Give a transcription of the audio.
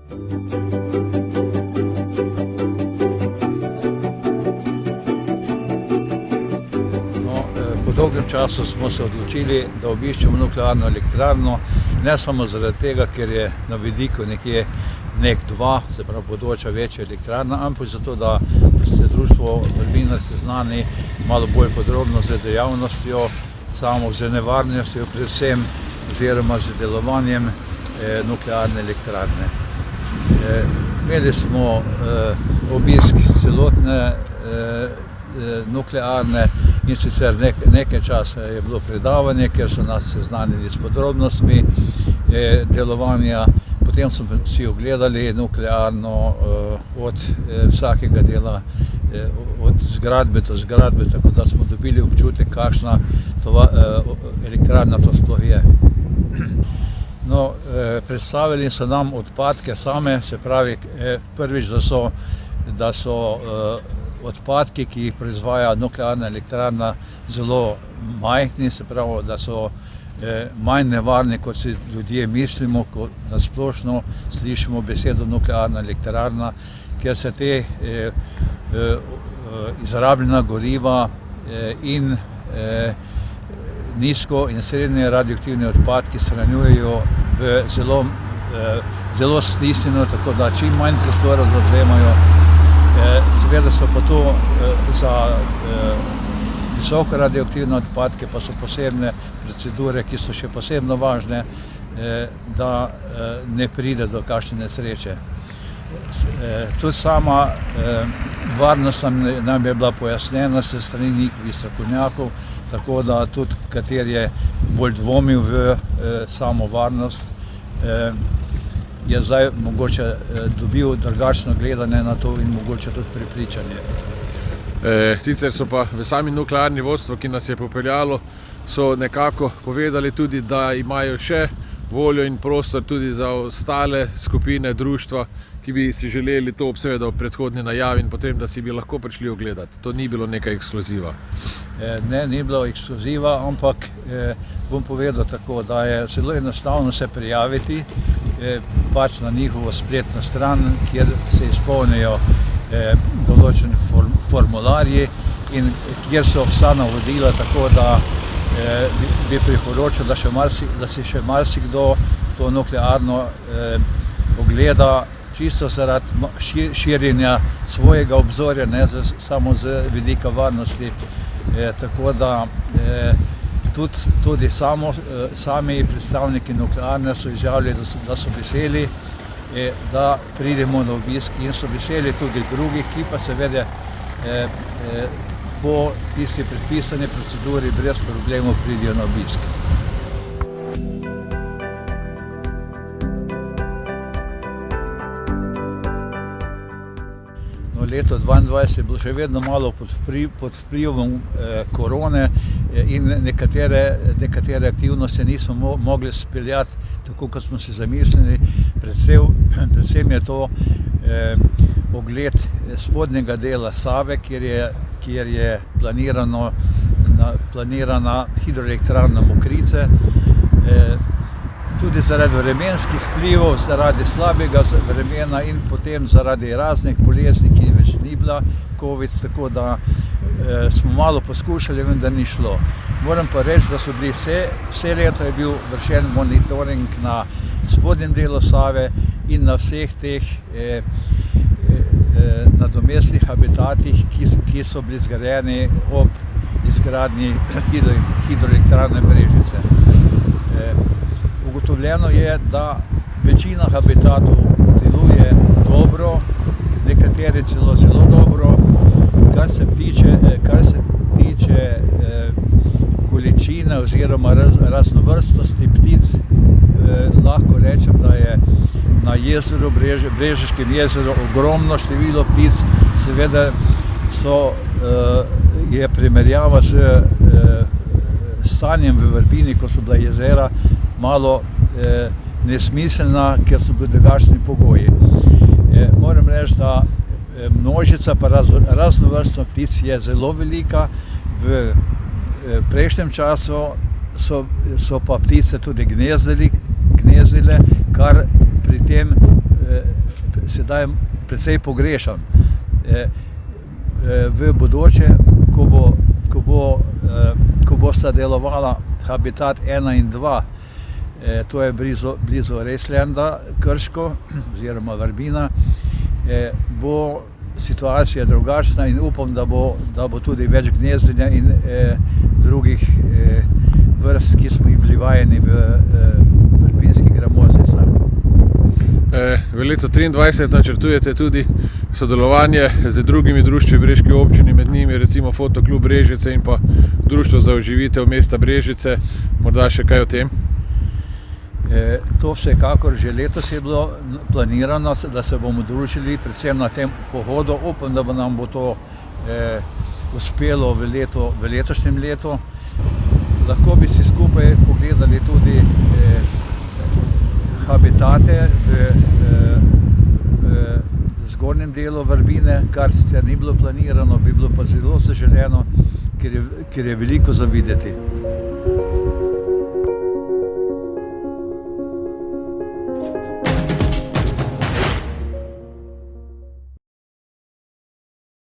Po dolgem času smo se odločili, da obiščemo nuklearno elektrarno, ne samo zaradi tega, ker je na vidiku nekje NEK2, se pravi bodoča večja elektrarna, ampak zato, da se društvo Vrbina seznani malo bolj podrobno z dejavnostjo, samo z nevarnostjo predvsem, oziroma z delovanjem nuklearne elektrarne. Imeli smo obisk celotne nuklearne in sicer nekaj časa je bilo predavanje, kjer so nas seznanili s podrobnostmi delovanja. Potem smo si ogledali nuklearno od vsakega dela, od zgradbe do zgradbe, tako da smo dobili občutek, kakšna elektrarna to sploh je. No, predstavili so nam odpadke same, se pravi prvič, da so odpadki, ki jih proizvaja nuklearna elektrarna, zelo majhni, se pravi, da so manj nevarni, kot si ljudje mislimo, ko nasplošno slišimo besedo nuklearna elektrarna, ker se te izrabljena goriva in nizko in srednje radioaktivni odpadki shranjujejo v zelo stisnjeno, tako da čim manj prostora zavzemajo. Seveda so pa to za visoko radioaktivne odpadke, pa so posebne procedure, ki so še posebno važne, da ne pride do kakšne nesreče. Tudi sama varnost nam je bila pojasnjena s strani njihovih strokovnjakov, tako da tudi kater je bolj dvomil v samo varnost, je zdaj mogoče dobil drugačno gledanje na to in mogoče tudi prepričanje. Sicer so pa v sami nuklearni vodstvo, ki nas je popeljalo, so nekako povedali tudi, da imajo še voljo in prostor tudi za ostale skupine društva, ki bi si želeli to seveda v predhodni najavi in potem, da si bi lahko prišli ogledati. To ni bilo neka ekskluziva. Ne, ni bilo ekskluziva, ampak bom povedal tako, da je zelo enostavno se prijaviti pač na njihovo spletno stran, kjer se izpolnijo določeni formularji in kjer so vsa navodila, tako da bi priporočil, da si še marsikdo to nuklearno ogleda, čisto zaradi širjenja svojega obzorja, ne samo z vidika varnosti. Tako da tudi sami predstavniki nuklearne so izjavili, da so veseli, da pridemo na obisk in so veseli tudi drugih, ki pa seveda po tisti predpisani proceduri brez problemov pridijo na obisk. Leto 2022 je bilo še vedno malo pod vplivom korone in nekatere aktivnosti nismo mogli speljati tako, kot smo si zamislili. Predvsem je to ogled spodnjega dela Save, kjer je planirana hidroelektrarna Mokrice. Tudi zaradi vremenskih vplivov, zaradi slabega vremena in potem zaradi raznih bolezni, ki več ni bila COVID, tako da smo malo poskušali, vendar ni šlo. Moram pa reči, da so bili vse leto je bil vršen monitoring na spodnjem delu Save in na vseh teh nadomestnih habitatih, ki so bili zgrajeni ob izgradnji hidroelektrarne Brežice. Ugotovljeno je, da večina habitatov deluje dobro, nekateri celo zelo dobro. Kar se tiče količine oziroma raznovrstnosti ptic, lahko rečem, da je na jezeru, Brežiškem jezeru ogromno število ptic. Seveda je primerjava s stanjem v Vrbini, ko so bila jezera, malo nesmiselna, ker so bili drugačni pogoji. Moram reči, da množica pa raznovrstno ptic je zelo velika. V prejšnjem času so pa ptice tudi gnezdile, kar pri tem sedaj precej pogrešam. V bodoče, ko bosta delovala Habitat 1 in 2, to je blizu Reslanda, Krško oziroma Vrbina, bo situacija drugačna in upam, da bo tudi več gnezdenja in drugih vrst, ki smo jih bili vajeni v vrpinskih gramoznicah. V letu 2023 načrtujete tudi sodelovanje z drugimi društvi v Brežki občini, med njimi recimo Fotoklub Brežice in pa Društvo za oživitev mesta Brežice. Morda še kaj o tem? To vsekakor že letos je bilo planirano, da se bomo družili predvsem na tem pohodu. Upam, da nam bo to uspelo v letošnjem letu. Lahko bi si skupaj pogledali tudi habitate v zgornjem delu Vrbine, kar sicer ni bilo planirano, bi bilo pa zelo zaželeno, ker je veliko za videti.